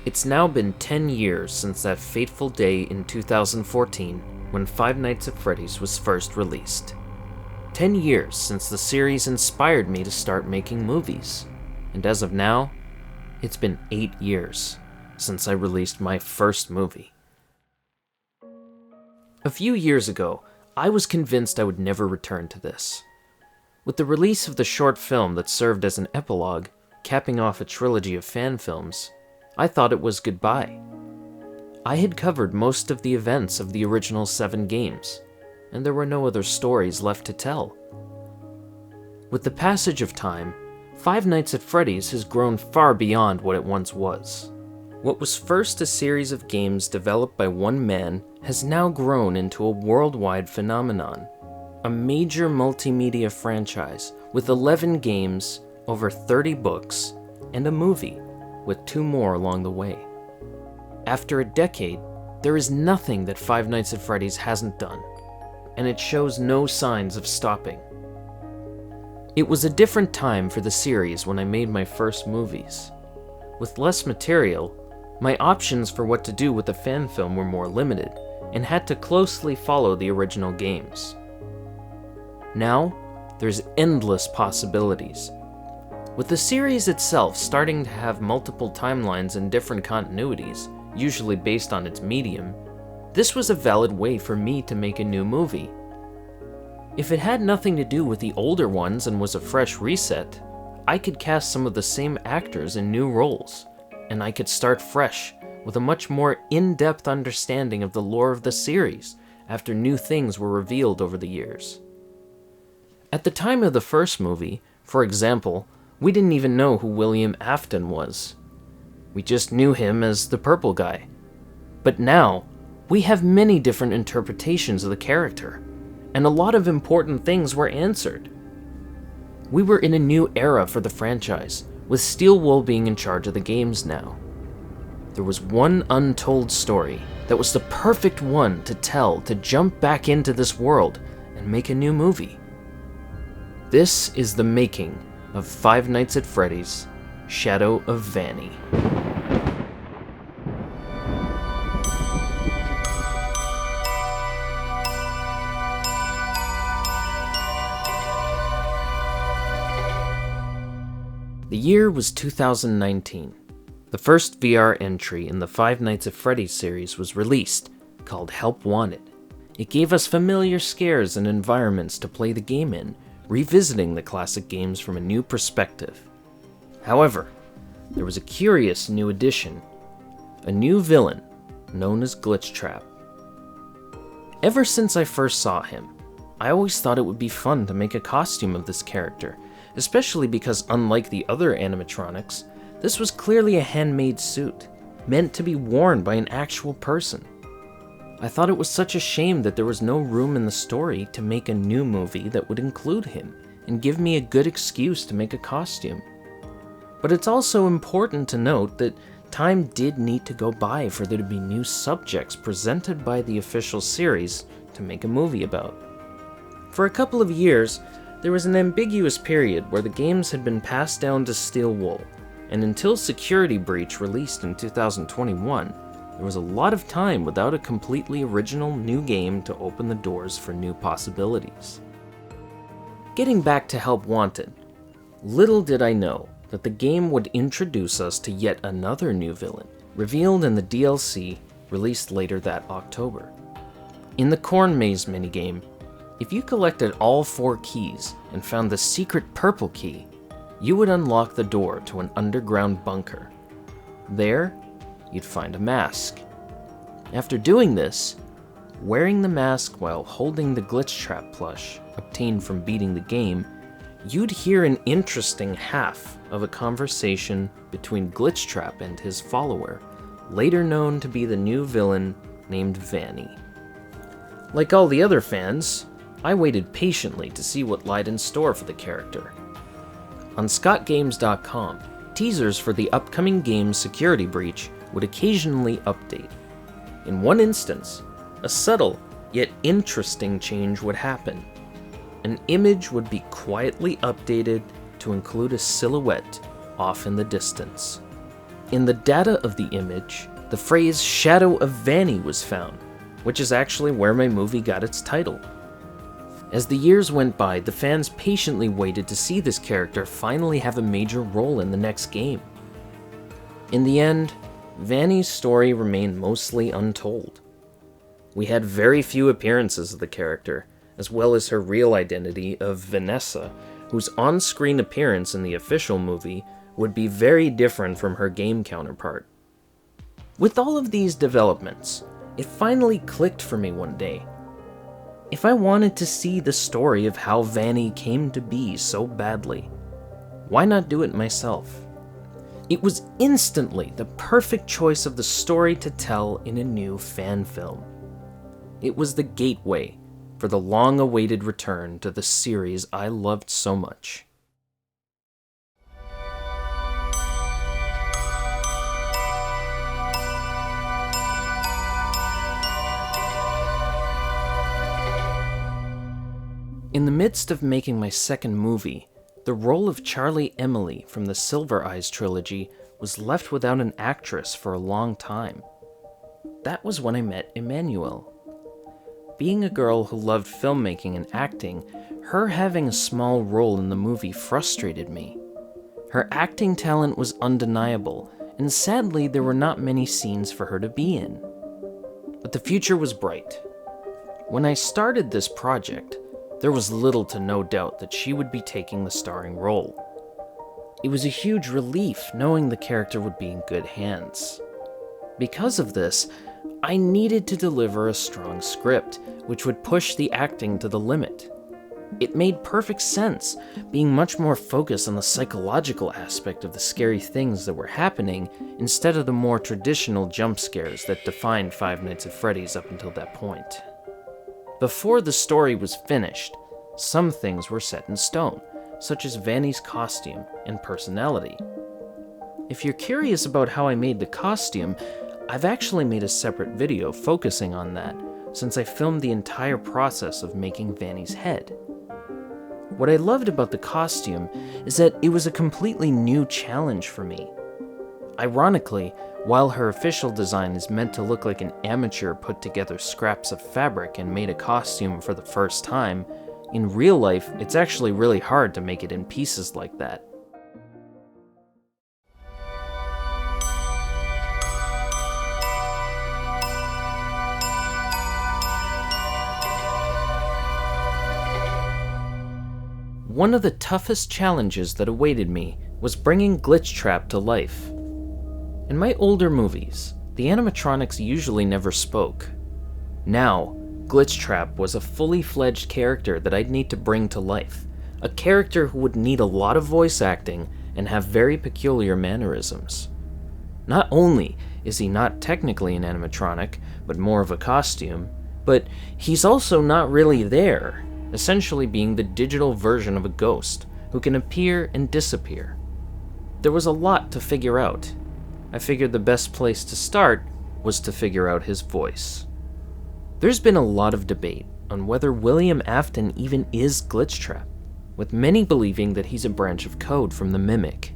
It's now been 10 years since that fateful day in 2014 when Five Nights at Freddy's was first released. 10 years since the series inspired me to start making movies. And as of now, it's been 8 years since I released my first movie. A few years ago, I was convinced I would never return to this. With the release of the short film that served as an epilogue, capping off a trilogy of fan films, I thought it was goodbye. I had covered most of the events of the original 7 games, and there were no other stories left to tell. With the passage of time, Five Nights at Freddy's has grown far beyond what it once was. What was first a series of games developed by one man has now grown into a worldwide phenomenon, a major multimedia franchise with 11 games, over 30 books, and a movie, with 2 more along the way. After a decade, there is nothing that Five Nights at Freddy's hasn't done, and it shows no signs of stopping. It was a different time for the series when I made my first movies. With less material, my options for what to do with the fan film were more limited, and had to closely follow the original games. Now, there's endless possibilities. With the series itself starting to have multiple timelines and different continuities, usually based on its medium, this was a valid way for me to make a new movie. If it had nothing to do with the older ones and was a fresh reset, I could cast some of the same actors in new roles, and I could start fresh with a much more in-depth understanding of the lore of the series after new things were revealed over the years. At the time of the first movie, for example, we didn't even know who William Afton was. We just knew him as the purple guy. But now, we have many different interpretations of the character, and a lot of important things were answered. We were in a new era for the franchise, with Steel Wool being in charge of the games now. There was one untold story that was the perfect one to tell to jump back into this world and make a new movie. This is the making of Five Nights at Freddy's: Shadow of Vanny. The year was 2019. The first VR entry in the Five Nights at Freddy's series was released, called Help Wanted. It gave us familiar scares and environments to play the game in, revisiting the classic games from a new perspective. However, there was a curious new addition, a new villain known as Glitchtrap. Ever since I first saw him, I always thought it would be fun to make a costume of this character, especially because unlike the other animatronics, this was clearly a handmade suit, meant to be worn by an actual person. I thought it was such a shame that there was no room in the story to make a new movie that would include him and give me a good excuse to make a costume. But it's also important to note that time did need to go by for there to be new subjects presented by the official series to make a movie about. For a couple of years, there was an ambiguous period where the games had been passed down to Steel Wool, and until Security Breach released in 2021, there was a lot of time without a completely original new game to open the doors for new possibilities. Getting back to Help Wanted, little did I know that the game would introduce us to yet another new villain, revealed in the DLC released later that October. In the Corn Maze minigame, if you collected all 4 keys and found the secret purple key, you would unlock the door to an underground bunker. There, you'd find a mask. After doing this, wearing the mask while holding the Glitchtrap plush obtained from beating the game, you'd hear an interesting half of a conversation between Glitchtrap and his follower, later known to be the new villain named Vanny. Like all the other fans, I waited patiently to see what lied in store for the character. On ScottGames.com, teasers for the upcoming game's Security Breach would occasionally update. In one instance, a subtle yet interesting change would happen. An image would be quietly updated to include a silhouette off in the distance. In the data of the image, the phrase "Shadow of Vanny" was found, which is actually where my movie got its title. As the years went by, the fans patiently waited to see this character finally have a major role in the next game. In the end, Vanny's story remained mostly untold. We had very few appearances of the character, as well as her real identity of Vanessa, whose on-screen appearance in the official movie would be very different from her game counterpart. With all of these developments, it finally clicked for me one day. If I wanted to see the story of how Vanny came to be so badly, why not do it myself? It was instantly the perfect choice of the story to tell in a new fan film. It was the gateway for the long-awaited return to the series I loved so much. In the midst of making my second movie, the role of Charlie Emily from the Silver Eyes trilogy was left without an actress for a long time. That was when I met Emmanuelle. Being a girl who loved filmmaking and acting, her having a small role in the movie frustrated me. Her acting talent was undeniable, and sadly there were not many scenes for her to be in. But the future was bright. When I started this project, there was little to no doubt that she would be taking the starring role. It was a huge relief knowing the character would be in good hands. Because of this, I needed to deliver a strong script, which would push the acting to the limit. It made perfect sense, being much more focused on the psychological aspect of the scary things that were happening, instead of the more traditional jump scares that defined Five Nights at Freddy's up until that point. Before the story was finished, some things were set in stone, such as Vanny's costume and personality. If you're curious about how I made the costume, I've actually made a separate video focusing on that, since I filmed the entire process of making Vanny's head. What I loved about the costume is that it was a completely new challenge for me. Ironically, while her official design is meant to look like an amateur put together scraps of fabric and made a costume for the first time, in real life it's actually really hard to make it in pieces like that. One of the toughest challenges that awaited me was bringing Glitchtrap to life. In my older movies, the animatronics usually never spoke. Now, Glitchtrap was a fully fledged character that I'd need to bring to life, a character who would need a lot of voice acting and have very peculiar mannerisms. Not only is he not technically an animatronic, but more of a costume, but he's also not really there, essentially being the digital version of a ghost who can appear and disappear. There was a lot to figure out. I figured the best place to start was to figure out his voice. There's been a lot of debate on whether William Afton even is Glitchtrap, with many believing that he's a branch of code from the Mimic.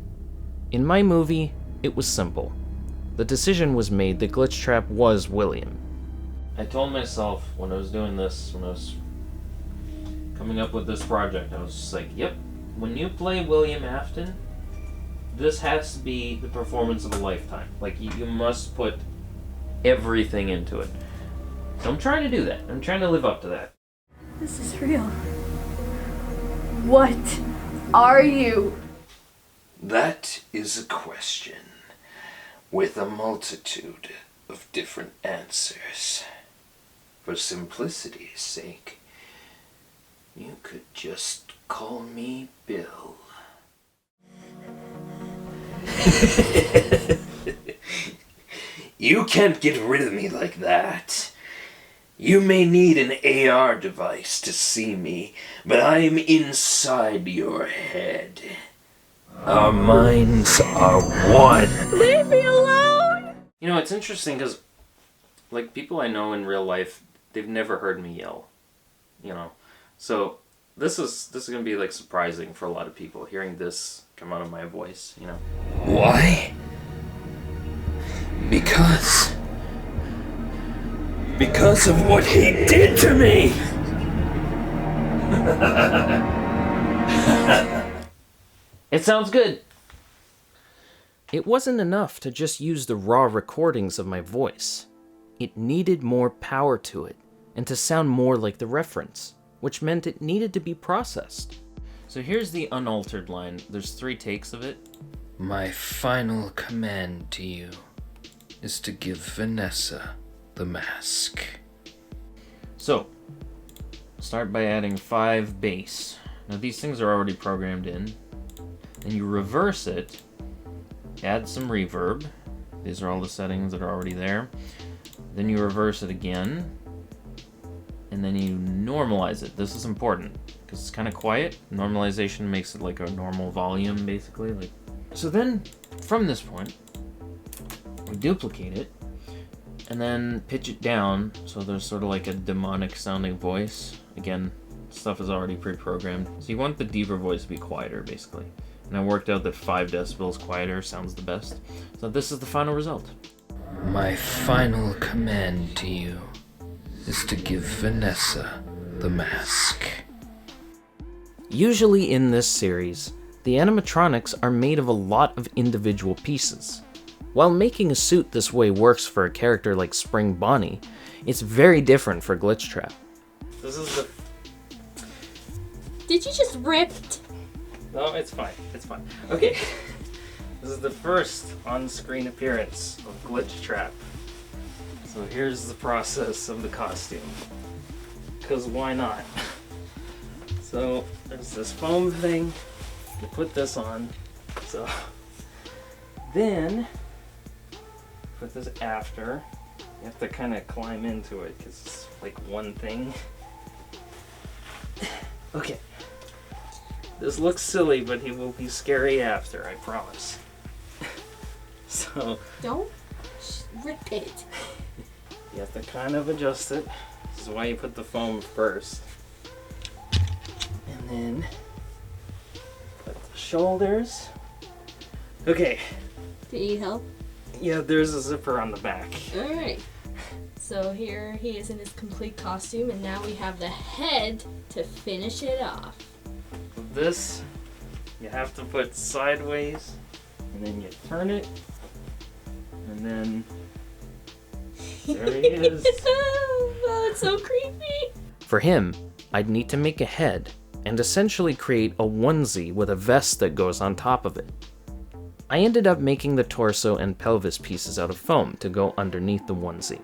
In my movie, it was simple. The decision was made that Glitchtrap was William. I told myself when I was doing this, when I was coming up with this project, I was just like, yep, when you play William Afton, this has to be the performance of a lifetime. Like, you must put everything into it. So I'm trying to do that. I'm trying to live up to that. This is real. What are you? That is a question with a multitude of different answers. For simplicity's sake, you could just call me Bill. You can't get rid of me like that. You may need an AR device to see me, but I am inside your head. Our minds are one. Leave me alone! You know, it's interesting because, like, people I know in real life, they've never heard me yell. You know, so this is gonna be like surprising for a lot of people hearing this come out of my voice. You know. Why? Because of what he did to me! It sounds good. It wasn't enough to just use the raw recordings of my voice. It needed more power to it, and to sound more like the reference, which meant it needed to be processed. So here's the unaltered line. There's 3 takes of it. My final command to you is to give Vanessa the mask. So, start by adding 5 bass. Now these things are already programmed in. Then you reverse it, add some reverb. These are all the settings that are already there. Then you reverse it again, and then you normalize it. This is important, because it's kind of quiet. Normalization makes it like a normal volume, basically. So then, from this point, we duplicate it, and then pitch it down, so there's sort of like a demonic sounding voice. Again, stuff is already pre-programmed. So you want the deeper voice to be quieter, basically. And I worked out that 5 decibels quieter sounds the best. So this is the final result. My final command to you is to give Vanessa the mask. Usually in this series, the animatronics are made of a lot of individual pieces. While making a suit this way works for a character like Spring Bonnie, it's very different for Glitchtrap. This is the... Did you just rip? No, it's fine. It's fine. Okay. This is the first on-screen appearance of Glitchtrap. So here's the process of the costume. Because why not? So there's this foam thing. You put this on. So then put this after. You have to kind of climb into it because it's like one thing. Okay. This looks silly, but he will be scary after, I promise. So... Don't rip it. You have to kind of adjust it. This is why you put the foam first. And then... put the shoulders. Okay. Do you need help? Yeah, there's a zipper on the back. Alright. So here he is in his complete costume, and now we have the head to finish it off. This you have to put sideways, and then you turn it, and then there he is. Oh, it's so creepy. For him, I'd need to make a head and essentially create a onesie with a vest that goes on top of it. I ended up making the torso and pelvis pieces out of foam to go underneath the onesie.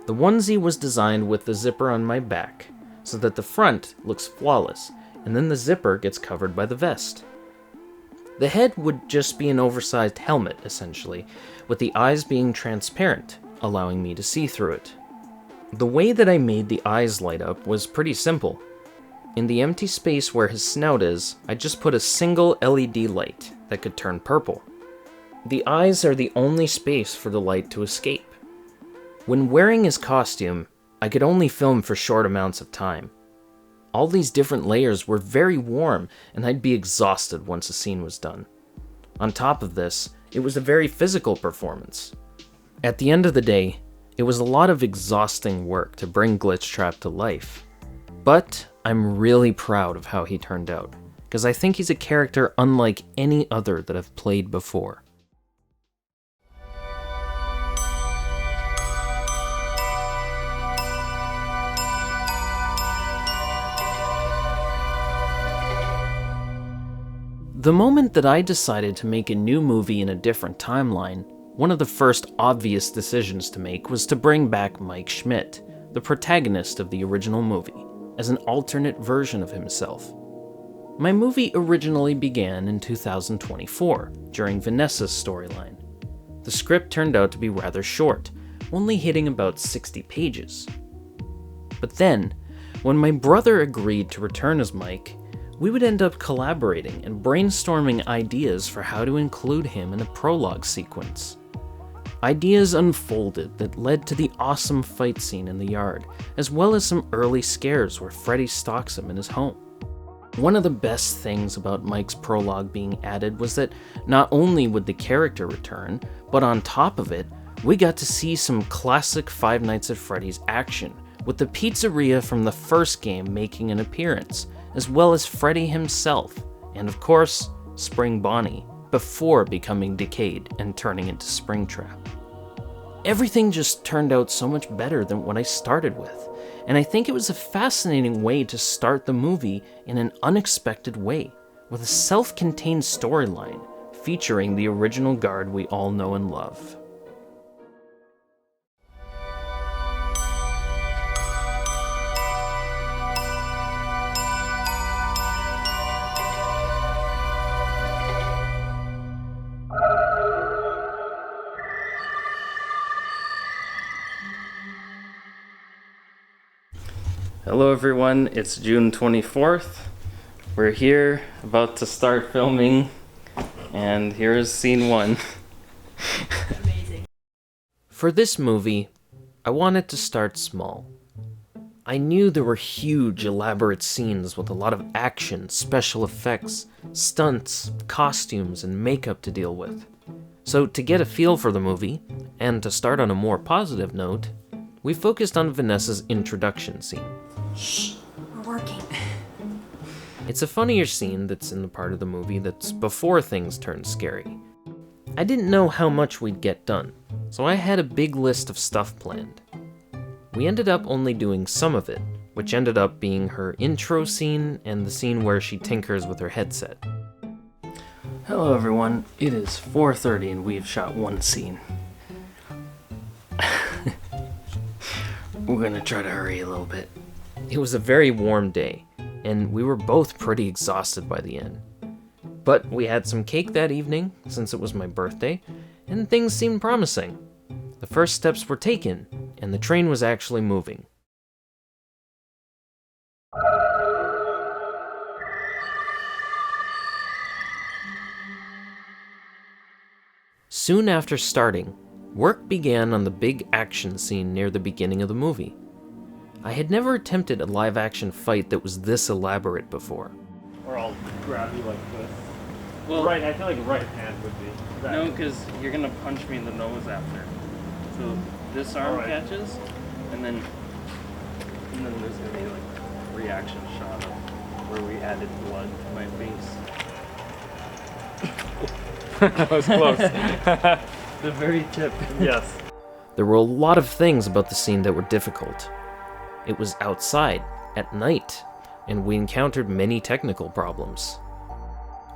The onesie was designed with the zipper on my back so that the front looks flawless, and then the zipper gets covered by the vest. The head would just be an oversized helmet, essentially, with the eyes being transparent, allowing me to see through it. The way that I made the eyes light up was pretty simple. In the empty space where his snout is, I just put a single LED light that could turn purple. The eyes are the only space for the light to escape. When wearing his costume, I could only film for short amounts of time. All these different layers were very warm, and I'd be exhausted once a scene was done. On top of this, it was a very physical performance. At the end of the day, it was a lot of exhausting work to bring Glitchtrap to life. But I'm really proud of how he turned out, because I think he's a character unlike any other that I've played before. The moment that I decided to make a new movie in a different timeline, one of the first obvious decisions to make was to bring back Mike Schmidt, the protagonist of the original movie, as an alternate version of himself. My movie originally began in 2024, during Vanessa's storyline. The script turned out to be rather short, only hitting about 60 pages. But then, when my brother agreed to return as Mike, we would end up collaborating and brainstorming ideas for how to include him in a prologue sequence. Ideas unfolded that led to the awesome fight scene in the yard, as well as some early scares where Freddy stalks him in his home. One of the best things about Mike's prologue being added was that not only would the character return, but on top of it, we got to see some classic Five Nights at Freddy's action, with the pizzeria from the first game making an appearance, as well as Freddy himself, and of course, Spring Bonnie, before becoming decayed and turning into Springtrap. Everything just turned out so much better than what I started with, and I think it was a fascinating way to start the movie in an unexpected way, with a self-contained storyline featuring the original guard we all know and love. Hello everyone, it's June 24th. We're here, about to start filming, and here's scene 1. Amazing. For this movie, I wanted to start small. I knew there were huge, elaborate scenes with a lot of action, special effects, stunts, costumes, and makeup to deal with. So to get a feel for the movie, and to start on a more positive note, we focused on Vanessa's introduction scene. Shh, we're working. It's a funnier scene that's in the part of the movie that's before things turn scary. I didn't know how much we'd get done, so I had a big list of stuff planned. We ended up only doing some of it, which ended up being her intro scene and the scene where she tinkers with her headset. Hello everyone, it is 4:30 and we've shot one scene. We're gonna try to hurry a little bit. It was a very warm day, and we were both pretty exhausted by the end. But we had some cake that evening, since it was my birthday, and things seemed promising. The first steps were taken, and the train was actually moving. Soon after starting, work began on the big action scene near the beginning of the movie. I had never attempted a live-action fight that was this elaborate before. Or I'll grab you like this. Well, right, I feel like right hand would be. no, because you're gonna punch me in the nose after. So this arm catches, and then there's gonna be like a reaction shot of where we added blood to my face. That was close. The very tip. Yes. There were a lot of things about the scene that were difficult. It was outside, at night, and we encountered many technical problems.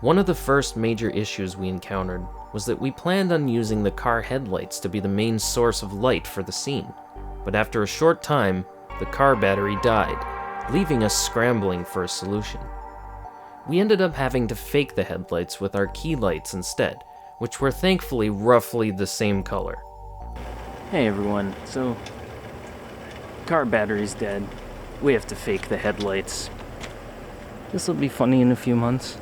One of the first major issues we encountered was that we planned on using the car headlights to be the main source of light for the scene, but after a short time, the car battery died, leaving us scrambling for a solution. We ended up having to fake the headlights with our key lights instead, which were thankfully roughly the same color. Hey everyone, so car battery's dead. We have to fake the headlights. This'll be funny in a few months.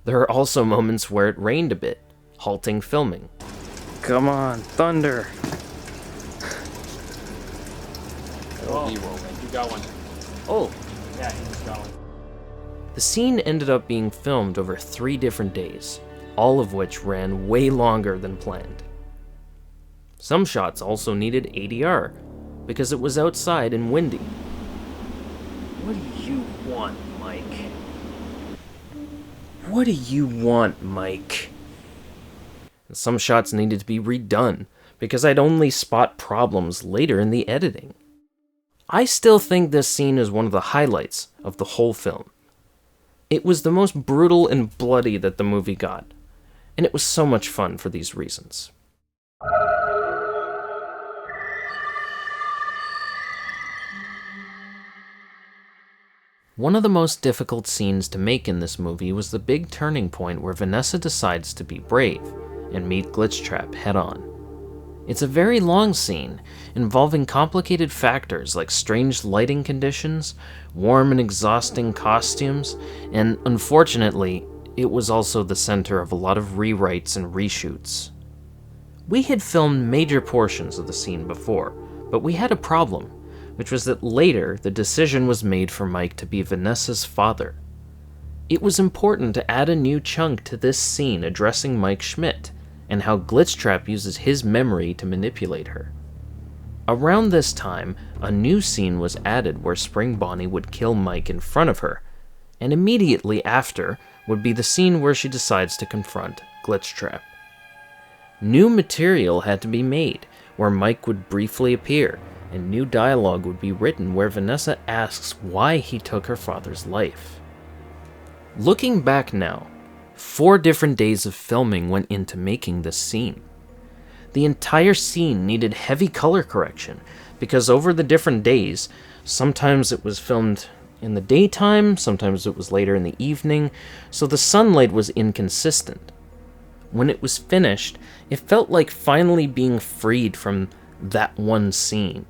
There are also moments where it rained a bit, halting filming. Come on, thunder! Oh, you got one. Oh! Yeah, he just got one. The scene ended up being filmed over 3 different days, all of which ran way longer than planned. Some shots also needed ADR, because it was outside and windy. What do you want, Mike? What do you want, Mike? And some shots needed to be redone, because I'd only spot problems later in the editing. I still think this scene is one of the highlights of the whole film. It was the most brutal and bloody that the movie got, and it was so much fun for these reasons. One of the most difficult scenes to make in this movie was the big turning point where Vanessa decides to be brave and meet Glitchtrap head-on. It's a very long scene, involving complicated factors like strange lighting conditions, warm and exhausting costumes, and unfortunately, it was also the center of a lot of rewrites and reshoots. We had filmed major portions of the scene before, but we had a problem, which was that later the decision was made for Mike to be Vanessa's father. It was important to add a new chunk to this scene addressing Mike Schmidt, and how Glitchtrap uses his memory to manipulate her. Around this time, a new scene was added where Spring Bonnie would kill Mike in front of her, and immediately after would be the scene where she decides to confront Glitchtrap. New material had to be made, where Mike would briefly appear, and new dialogue would be written where Vanessa asks why he took her father's life. Looking back now, 4 different days of filming went into making this scene. The entire scene needed heavy color correction, because over the different days, sometimes it was filmed in the daytime, sometimes it was later in the evening, so the sunlight was inconsistent. When it was finished, it felt like finally being freed from that one scene.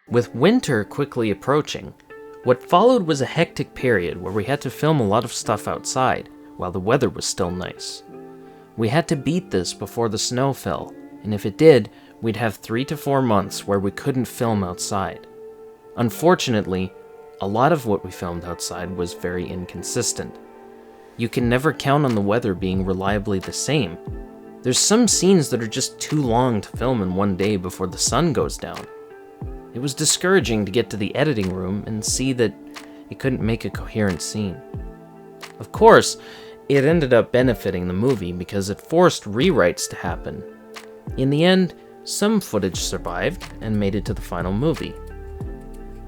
With winter quickly approaching, what followed was a hectic period where we had to film a lot of stuff outside while the weather was still nice. We had to beat this before the snow fell, and if it did, we'd have 3 to 4 months where we couldn't film outside. Unfortunately, a lot of what we filmed outside was very inconsistent. You can never count on the weather being reliably the same. There's some scenes that are just too long to film in one day before the sun goes down. It was discouraging to get to the editing room and see that it couldn't make a coherent scene. Of course, it ended up benefiting the movie because it forced rewrites to happen. In the end, some footage survived and made it to the final movie.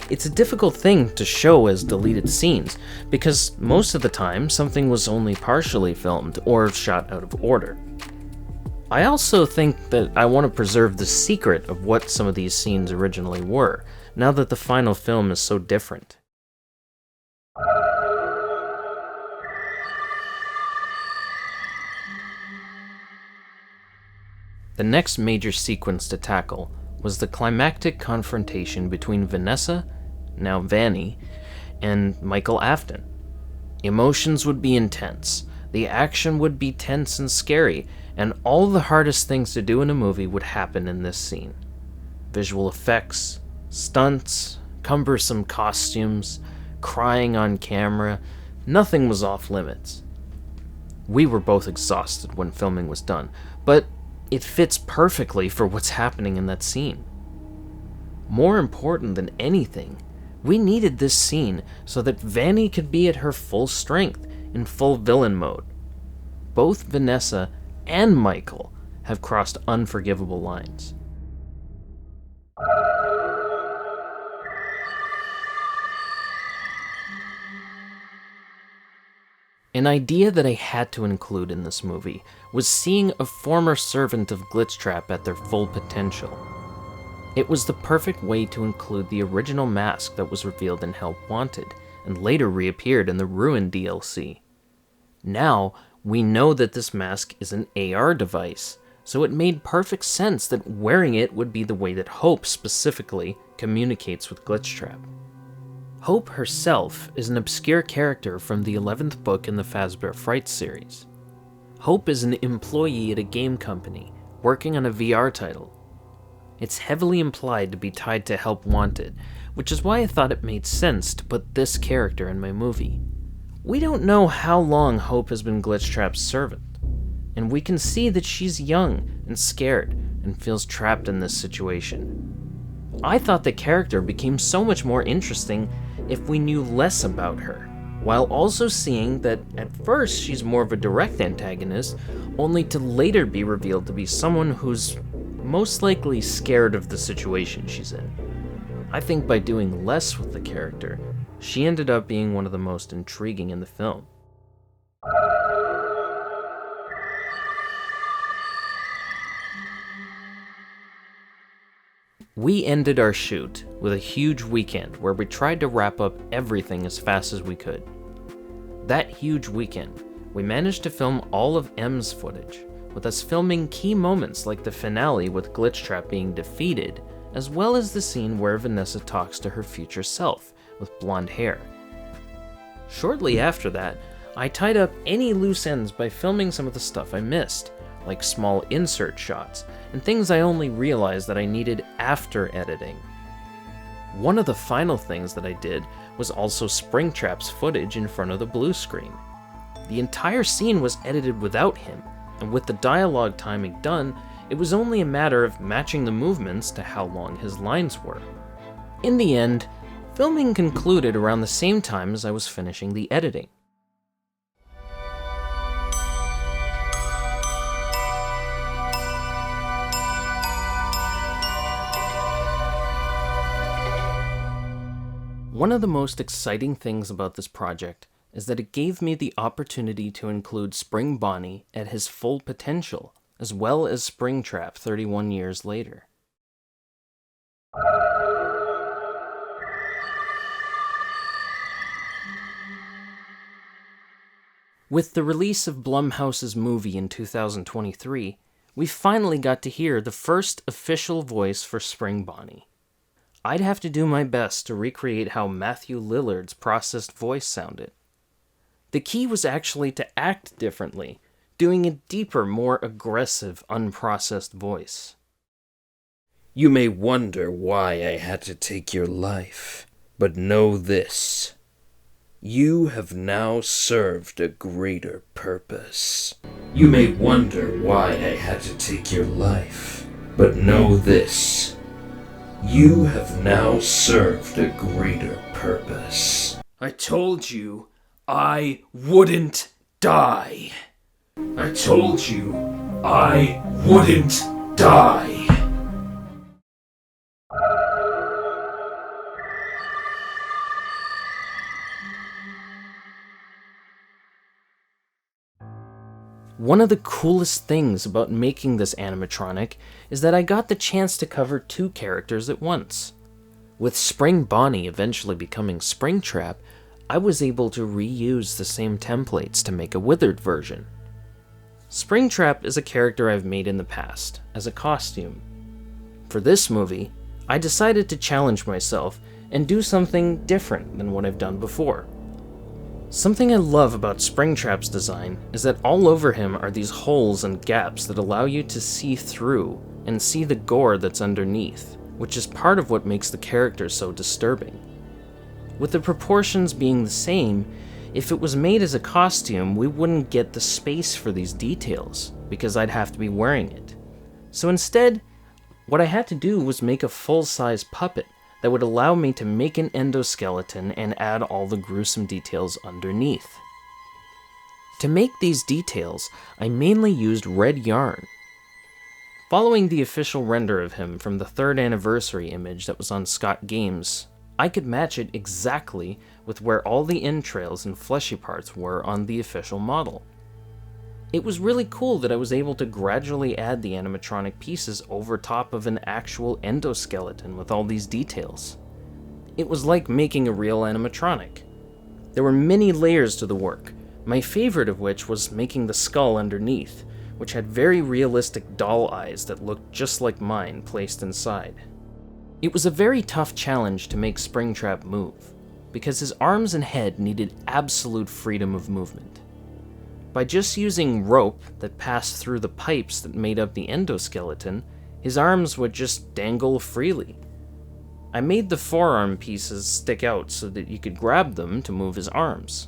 It's a difficult thing to show as deleted scenes, because most of the time something was only partially filmed or shot out of order. I also think that I want to preserve the secret of what some of these scenes originally were, now that the final film is so different. The next major sequence to tackle was the climactic confrontation between Vanessa, now Vanny, and Michael Afton. Emotions would be intense, the action would be tense and scary, and all the hardest things to do in a movie would happen in this scene. Visual effects, stunts, cumbersome costumes, crying on camera, nothing was off limits. We were both exhausted when filming was done, but it fits perfectly for what's happening in that scene. More important than anything, we needed this scene so that Vanny could be at her full strength, in full villain mode. Both Vanessa and Michael have crossed unforgivable lines. An idea that I had to include in this movie was seeing a former servant of Glitchtrap at their full potential. It was the perfect way to include the original mask that was revealed in Help Wanted, and later reappeared in the Ruin DLC. Now, we know that this mask is an AR device, so it made perfect sense that wearing it would be the way that Hope specifically communicates with Glitchtrap. Hope herself is an obscure character from the 11th book in the Fazbear Frights series. Hope is an employee at a game company, working on a VR title. It's heavily implied to be tied to Help Wanted, which is why I thought it made sense to put this character in my movie. We don't know how long Hope has been Glitchtrap's servant, and we can see that she's young and scared and feels trapped in this situation. I thought the character became so much more interesting if we knew less about her, while also seeing that at first she's more of a direct antagonist, only to later be revealed to be someone who's most likely scared of the situation she's in. I think by doing less with the character, she ended up being one of the most intriguing in the film. We ended our shoot with a huge weekend where we tried to wrap up everything as fast as we could. That huge weekend, we managed to film all of M's footage, with us filming key moments like the finale with Glitchtrap being defeated, as well as the scene where Vanessa talks to her future self with blonde hair. Shortly after that, I tied up any loose ends by filming some of the stuff I missed, like small insert shots and things I only realized that I needed after editing. One of the final things that I did was also Springtrap's footage in front of the blue screen. The entire scene was edited without him, and with the dialogue timing done, it was only a matter of matching the movements to how long his lines were. In the end, filming concluded around the same time as I was finishing the editing. One of the most exciting things about this project is that it gave me the opportunity to include Spring Bonnie at his full potential, as well as Springtrap 31 years later. With the release of Blumhouse's movie in 2023, we finally got to hear the first official voice for Spring Bonnie. I'd have to do my best to recreate how Matthew Lillard's processed voice sounded. The key was actually to act differently, doing a deeper, more aggressive, unprocessed voice. You may wonder why I had to take your life, but know this. You have now served a greater purpose. You may wonder why I had to take your life, but know this. You have now served a greater purpose. I told you I wouldn't die. I told you I wouldn't die. One of the coolest things about making this animatronic is that I got the chance to cover two characters at once. With Spring Bonnie eventually becoming Springtrap, I was able to reuse the same templates to make a withered version. Springtrap is a character I've made in the past, as a costume. For this movie, I decided to challenge myself and do something different than what I've done before. Something I love about Springtrap's design is that all over him are these holes and gaps that allow you to see through and see the gore that's underneath, which is part of what makes the character so disturbing. With the proportions being the same, if it was made as a costume, we wouldn't get the space for these details, because I'd have to be wearing it. So instead, what I had to do was make a full-size puppet that would allow me to make an endoskeleton and add all the gruesome details underneath. To make these details, I mainly used red yarn. Following the official render of him from the 3rd anniversary image that was on Scott Games, I could match it exactly with where all the entrails and fleshy parts were on the official model. It was really cool that I was able to gradually add the animatronic pieces over top of an actual endoskeleton with all these details. It was like making a real animatronic. There were many layers to the work, my favorite of which was making the skull underneath, which had very realistic doll eyes that looked just like mine placed inside. It was a very tough challenge to make Springtrap move, because his arms and head needed absolute freedom of movement. By just using rope that passed through the pipes that made up the endoskeleton, his arms would just dangle freely. I made the forearm pieces stick out so that you could grab them to move his arms.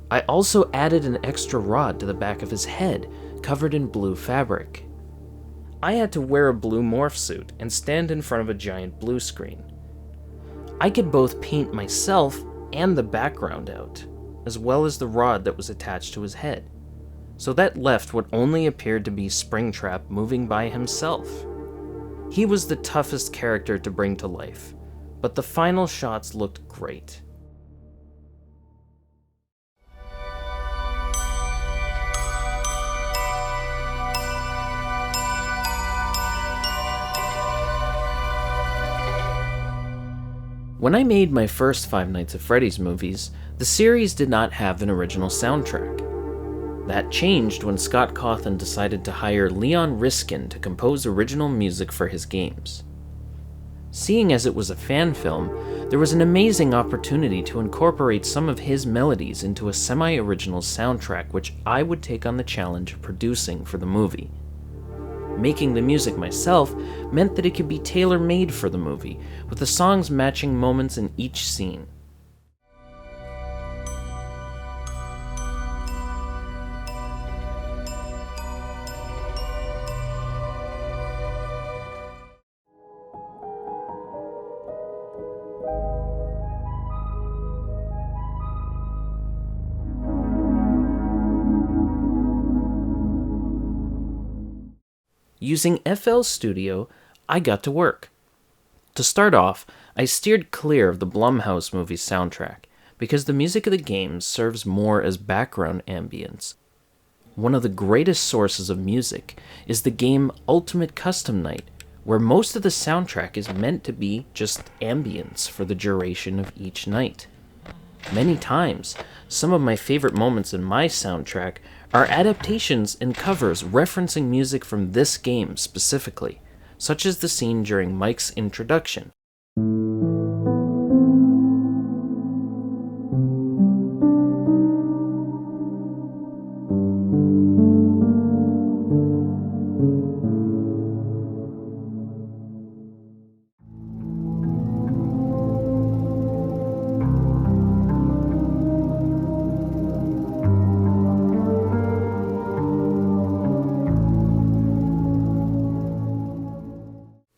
I also added an extra rod to the back of his head, covered in blue fabric. I had to wear a blue morph suit and stand in front of a giant blue screen. I could both paint myself and the background out, as well as the rod that was attached to his head. So that left what only appeared to be Springtrap moving by himself. He was the toughest character to bring to life, but the final shots looked great. When I made my first Five Nights at Freddy's movies, the series did not have an original soundtrack. That changed when Scott Cawthon decided to hire Leon Riskin to compose original music for his games. Seeing as it was a fan film, there was an amazing opportunity to incorporate some of his melodies into a semi-original soundtrack which I would take on the challenge of producing for the movie. Making the music myself meant that it could be tailor-made for the movie, with the songs matching moments in each scene. Using FL Studio, I got to work. To start off, I steered clear of the Blumhouse movie's soundtrack, because the music of the games serves more as background ambience. One of the greatest sources of music is the game Ultimate Custom Night, where most of the soundtrack is meant to be just ambience for the duration of each night. Many times, some of my favorite moments in my soundtrack are adaptations and covers referencing music from this game specifically, such as the scene during Mike's introduction.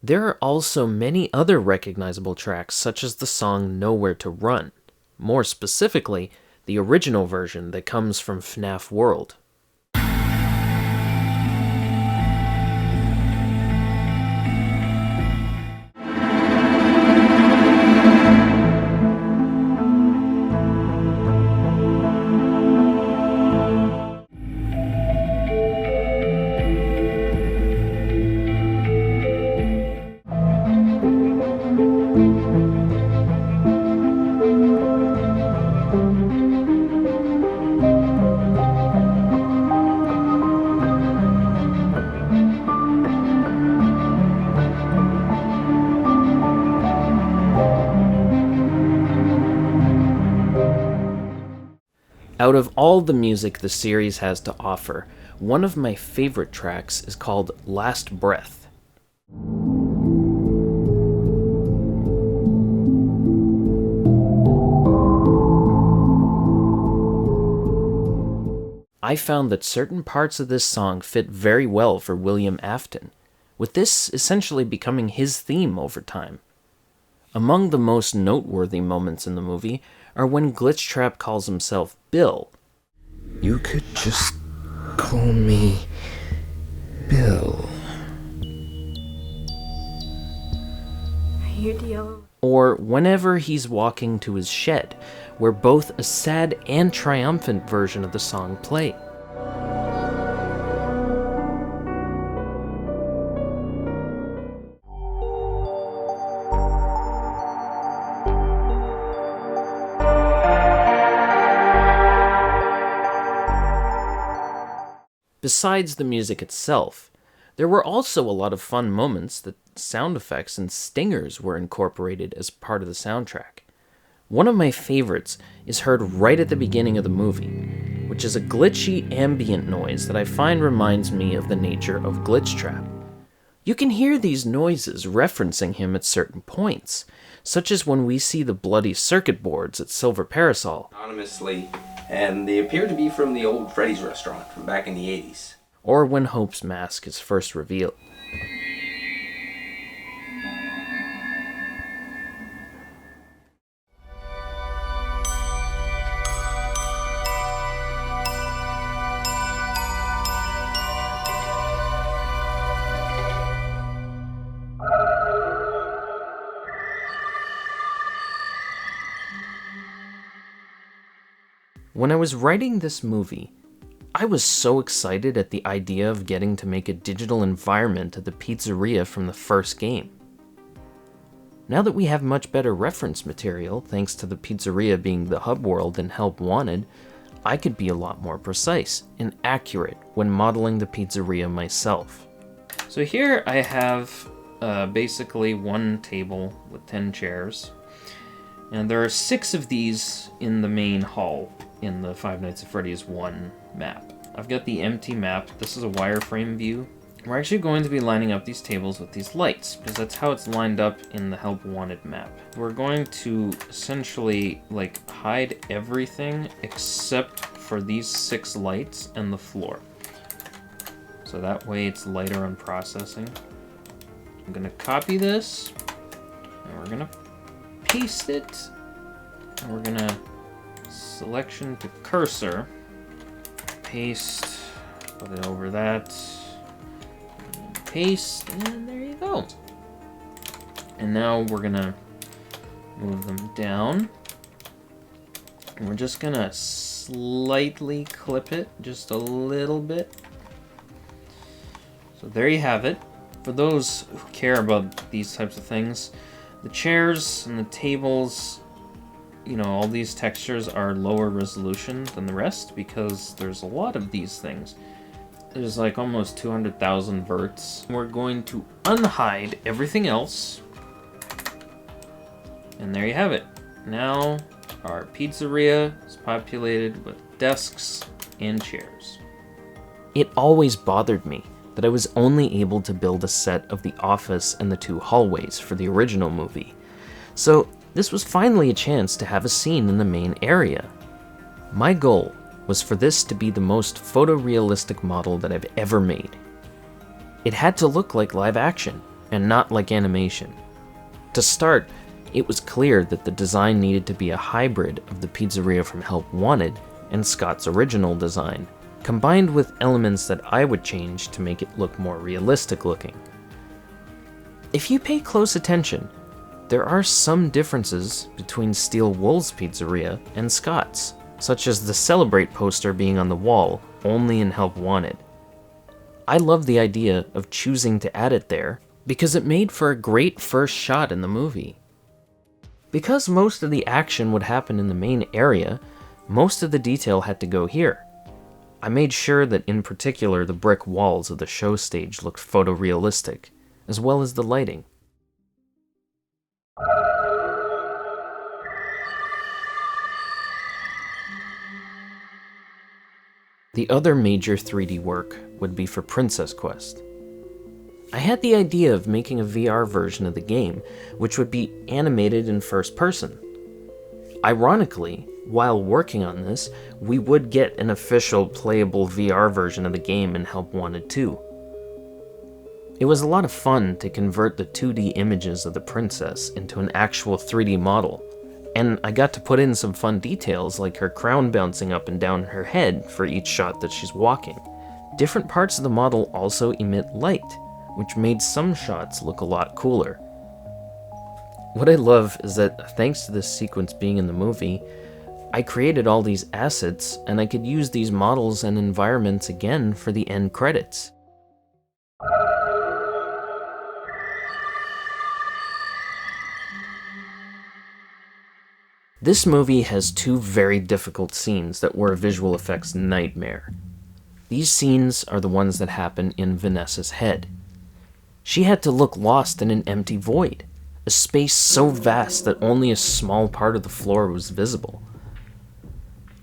There are also many other recognizable tracks, such as the song Nowhere to Run, more specifically, the original version that comes from FNAF World. Out of all the music the series has to offer, one of my favorite tracks is called Last Breath. I found that certain parts of this song fit very well for William Afton, with this essentially becoming his theme over time. Among the most noteworthy moments in the movie are when Glitchtrap calls himself Bill. You could just call me Bill. You're the yellow. Or whenever he's walking to his shed, where both a sad and triumphant version of the song play. Besides the music itself, there were also a lot of fun moments that sound effects and stingers were incorporated as part of the soundtrack. One of my favorites is heard right at the beginning of the movie, which is a glitchy ambient noise that I find reminds me of the nature of Glitchtrap. You can hear these noises referencing him at certain points, such as when we see the bloody circuit boards at Silver Parasol. Anonymously, and they appear to be from the old Freddy's restaurant from back in the 80s. Or when Hope's mask is first revealed. When I was writing this movie, I was so excited at the idea of getting to make a digital environment of the pizzeria from the first game. Now that we have much better reference material, thanks to the pizzeria being the hub world in Help Wanted, I could be a lot more precise and accurate when modeling the pizzeria myself. So here I have basically one table with 10 chairs, and there are 6 of these in the main hall in the Five Nights at Freddy's 1 map. I've got the empty map. This is a wireframe view we're actually going to be lining up these tables with these lights, because that's how it's lined up in the Help Wanted map. We're going to essentially, like, hide everything except for these 6 lights and the floor. So that way it's lighter on processing. I'm gonna copy this, and we're gonna paste it, and we're gonna selection to cursor, paste, put it over that, and paste, and there you go. And now we're gonna move them down, and we're just gonna slightly clip it, just a little bit. So there you have it. For those who care about these types of things, the chairs and the tables, you know, all these textures are lower resolution than the rest because there's a lot of these things. There's like almost 200,000 verts. We're going to unhide everything else. And there you have it. Now our pizzeria is populated with desks and chairs. It always bothered me that I was only able to build a set of the office and the 2 hallways for the original movie. So this was finally a chance to have a scene in the main area. My goal was for this to be the most photorealistic model that I've ever made. It had to look like live action and not like animation. To start, it was clear that the design needed to be a hybrid of the pizzeria from Help Wanted and Scott's original design, combined with elements that I would change to make it look more realistic looking. If you pay close attention, there are some differences between Steel Wool's pizzeria and Scott's, such as the Celebrate poster being on the wall only in Help Wanted. I love the idea of choosing to add it there because it made for a great first shot in the movie. Because most of the action would happen in the main area, most of the detail had to go here. I made sure that in particular the brick walls of the show stage looked photorealistic, as well as the lighting. The other major 3D work would be for Princess Quest. I had the idea of making a VR version of the game, which would be animated in first person. Ironically, while working on this, we would get an official playable VR version of the game in Help Wanted 2. It was a lot of fun to convert the 2D images of the princess into an actual 3D model, and I got to put in some fun details like her crown bouncing up and down her head for each shot that she's walking. Different parts of the model also emit light, which made some shots look a lot cooler. What I love is that thanks to this sequence being in the movie, I created all these assets and I could use these models and environments again for the end credits. This movie has 2 very difficult scenes that were a visual effects nightmare. These scenes are the ones that happen in Vanessa's head. She had to look lost in an empty void, a space so vast that only a small part of the floor was visible.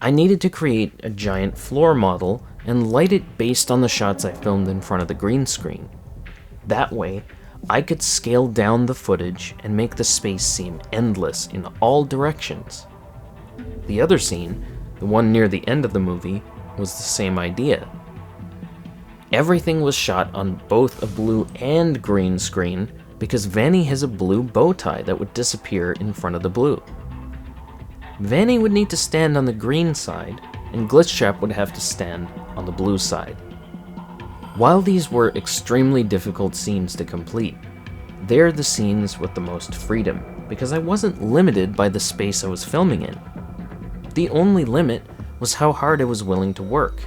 I needed to create a giant floor model and light it based on the shots I filmed in front of the green screen. That way, I could scale down the footage and make the space seem endless in all directions. The other scene, the one near the end of the movie, was the same idea. Everything was shot on both a blue and green screen because Vanny has a blue bow tie that would disappear in front of the blue. Vanny would need to stand on the green side, and Glitchtrap would have to stand on the blue side. While these were extremely difficult scenes to complete, they're the scenes with the most freedom, because I wasn't limited by the space I was filming in. The only limit was how hard I was willing to work,